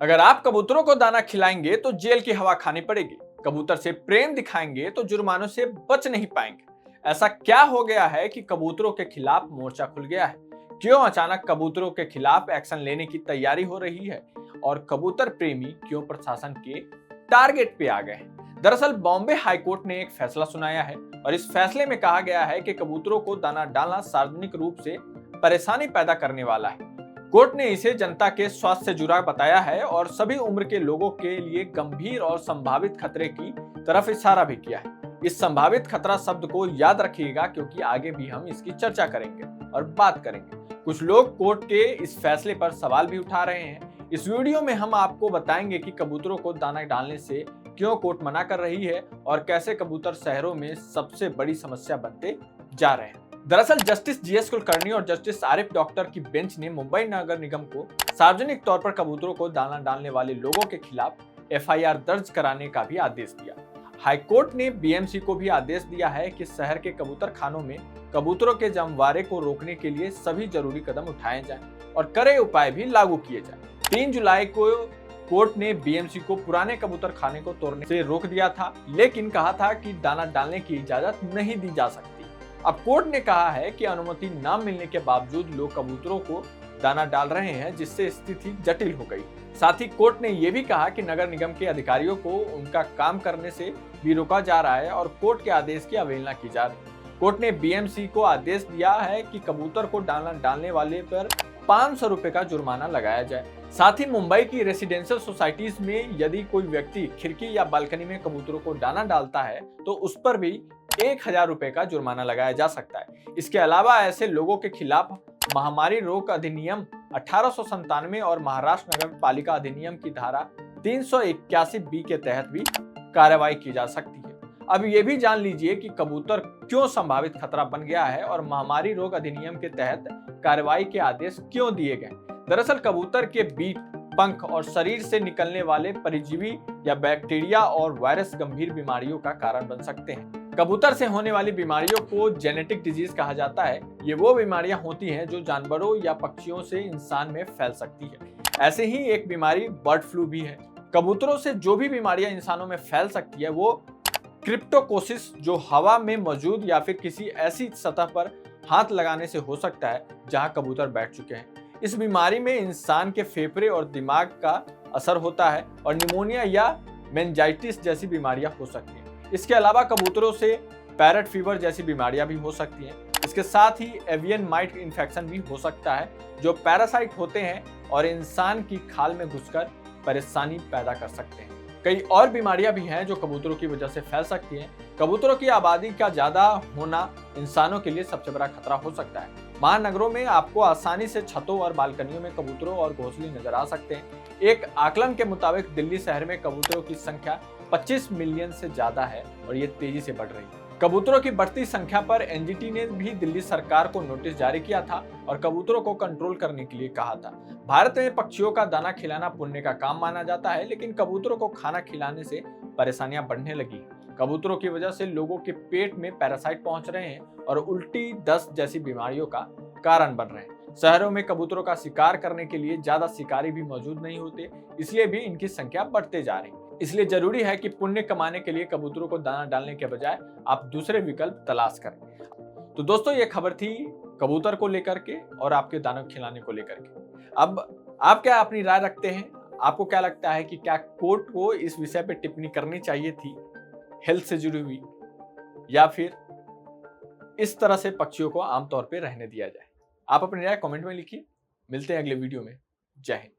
अगर आप कबूतरों को दाना खिलाएंगे तो जेल की हवा खानी पड़ेगी। कबूतर से प्रेम दिखाएंगे तो जुर्मानों से बच नहीं पाएंगे। ऐसा क्या हो गया है कि कबूतरों के खिलाफ मोर्चा खुल गया है? क्यों अचानक कबूतरों के खिलाफ एक्शन लेने की तैयारी हो रही है? और कबूतर प्रेमी क्यों प्रशासन के टारगेट पे आ गए हैं? दरअसल बॉम्बे हाईकोर्ट ने एक फैसला सुनाया है और इस फैसले में कहा गया है कि कबूतरों को दाना डालना सार्वजनिक रूप से परेशानी पैदा करने वाला है। कोर्ट ने इसे जनता के स्वास्थ्य से जुड़ा बताया है और सभी उम्र के लोगों के लिए गंभीर और संभावित खतरे की तरफ इशारा भी किया है। इस संभावित खतरा शब्द को याद रखिएगा क्योंकि आगे भी हम इसकी चर्चा करेंगे और बात करेंगे। कुछ लोग कोर्ट के इस फैसले पर सवाल भी उठा रहे हैं। इस वीडियो में हम आपको बताएंगे कि कबूतरों को दाना डालने से क्यों कोर्ट मना कर रही है और कैसे कबूतर शहरों में सबसे बड़ी समस्या बनते जा रहे हैं। दरअसल जस्टिस जीएस कुलकर्णी और जस्टिस आरिफ डॉक्टर की बेंच ने मुंबई नगर निगम को सार्वजनिक तौर पर कबूतरों को दाना डालने वाले लोगों के खिलाफ एफआईआर दर्ज कराने का भी आदेश दिया। हाईकोर्ट ने बीएमसी को भी आदेश दिया है कि शहर के कबूतर खानों में कबूतरों के जमवारे को रोकने के लिए सभी जरूरी कदम उठाए जाएं और कड़े उपाय भी लागू किए जाएं। 3 जुलाई को कोर्ट ने बीएमसी को पुराने कबूतर खाने को तोड़ने से रोक दिया था, लेकिन कहा था कि दाना डालने की इजाजत नहीं दी जा सकती। अब कोर्ट ने कहा है कि अनुमति न मिलने के बावजूद लोग कबूतरों को दाना डाल रहे हैं, जिससे स्थिति जटिल हो गई। साथ ही कोर्ट ने यह भी कहा कि नगर निगम के अधिकारियों को उनका काम करने से भी रोका जा रहा है और कोर्ट के आदेश की अवहेलना की जा रही है। कोर्ट ने बीएमसी को आदेश दिया है कि कबूतर को दाना डालने वाले पर 500 रुपए का जुर्माना लगाया जाए। साथ ही मुंबई की रेसिडेंशियल सोसाइटीज में यदि कोई व्यक्ति खिड़की या बालकनी में कबूतरों को दाना डालता है तो उस पर भी 1000 रुपए का जुर्माना लगाया जा सकता है। इसके अलावा ऐसे लोगों के खिलाफ महामारी रोक अधिनियम 1897 और महाराष्ट्र नगर पालिका अधिनियम की धारा 381 बी के तहत भी कार्रवाई की जा सकती है। अब ये भी जान लीजिए कि कबूतर क्यों संभावित खतरा बन गया है और महामारी रोग अधिनियम के तहत कार्रवाई के आदेश क्यों दिए गए। दरअसल कबूतर के बीट, पंख और शरीर से निकलने वाले परजीवी या बैक्टीरिया और वायरस गंभीर बीमारियों का कारण बन सकते हैं। कबूतर से होने वाली बीमारियों को जेनेटिक डिजीज कहा जाता है। ये वो बीमारियां होती हैं जो जानवरों या पक्षियों से इंसान में फैल सकती है। ऐसे ही एक बीमारी बर्ड फ्लू भी है। कबूतरों से जो भी बीमारियां इंसानों में फैल सकती है वो क्रिप्टोकोसिस, जो हवा में मौजूद या फिर किसी ऐसी सतह पर हाथ लगाने से हो सकता है जहां कबूतर बैठ चुके हैं। इस बीमारी में इंसान के फेफड़े और दिमाग का असर होता है और निमोनिया या मेनिंजाइटिस जैसी बीमारियां हो सकती हैं। इसके अलावा कबूतरों से पैरट फीवर जैसी बीमारियां भी हो सकती हैं। इसके साथ ही एवियन माइट इन्फेक्शन भी हो सकता है, जो पैरासाइट होते हैं और इंसान की खाल में घुसकर परेशानी पैदा कर सकते हैं। कई और बीमारियां भी हैं जो कबूतरों की वजह से फैल सकती हैं। कबूतरों की आबादी का ज्यादा होना इंसानों के लिए सबसे बड़ा खतरा हो सकता है। महानगरों में आपको आसानी से छतों और बालकनियों में कबूतरों और घोंसले नजर आ सकते हैं। एक आकलन के मुताबिक दिल्ली शहर में कबूतरों की संख्या 25 मिलियन से ज्यादा है और ये तेजी से बढ़ रही है। कबूतरों की बढ़ती संख्या पर एनजीटी ने भी दिल्ली सरकार को नोटिस जारी किया था और कबूतरों को कंट्रोल करने के लिए कहा था। भारत में पक्षियों का दाना खिलाना पुण्य का काम माना जाता है, लेकिन कबूतरों को खाना खिलाने से परेशानियां बढ़ने लगी। कबूतरों की वजह से लोगों के पेट में पैरासाइट पहुंच रहे हैं और उल्टी, दस्त जैसी बीमारियों का कारण बन रहे हैं। शहरों में कबूतरों का शिकार करने के लिए ज्यादा शिकारी भी मौजूद नहीं होते, इसलिए भी इनकी संख्या बढ़ते जा रही है। इसलिए जरूरी है कि पुण्य कमाने के लिए कबूतरों को दाना डालने के बजाय आप दूसरे विकल्प तलाश करें। तो दोस्तों, ये खबर थी कबूतर को लेकर के और आपके दाना खिलाने को लेकर के। अब आप क्या अपनी राय रखते हैं? आपको क्या लगता है कि क्या कोर्ट को इस विषय पे टिप्पणी करनी चाहिए थी हेल्थ से जुड़ी हुई, या फिर इस तरह से पक्षियों को आमतौर पे रहने दिया जाए? आप अपनी राय कमेंट में लिखिए। मिलते हैं अगले वीडियो में। जय हिंद।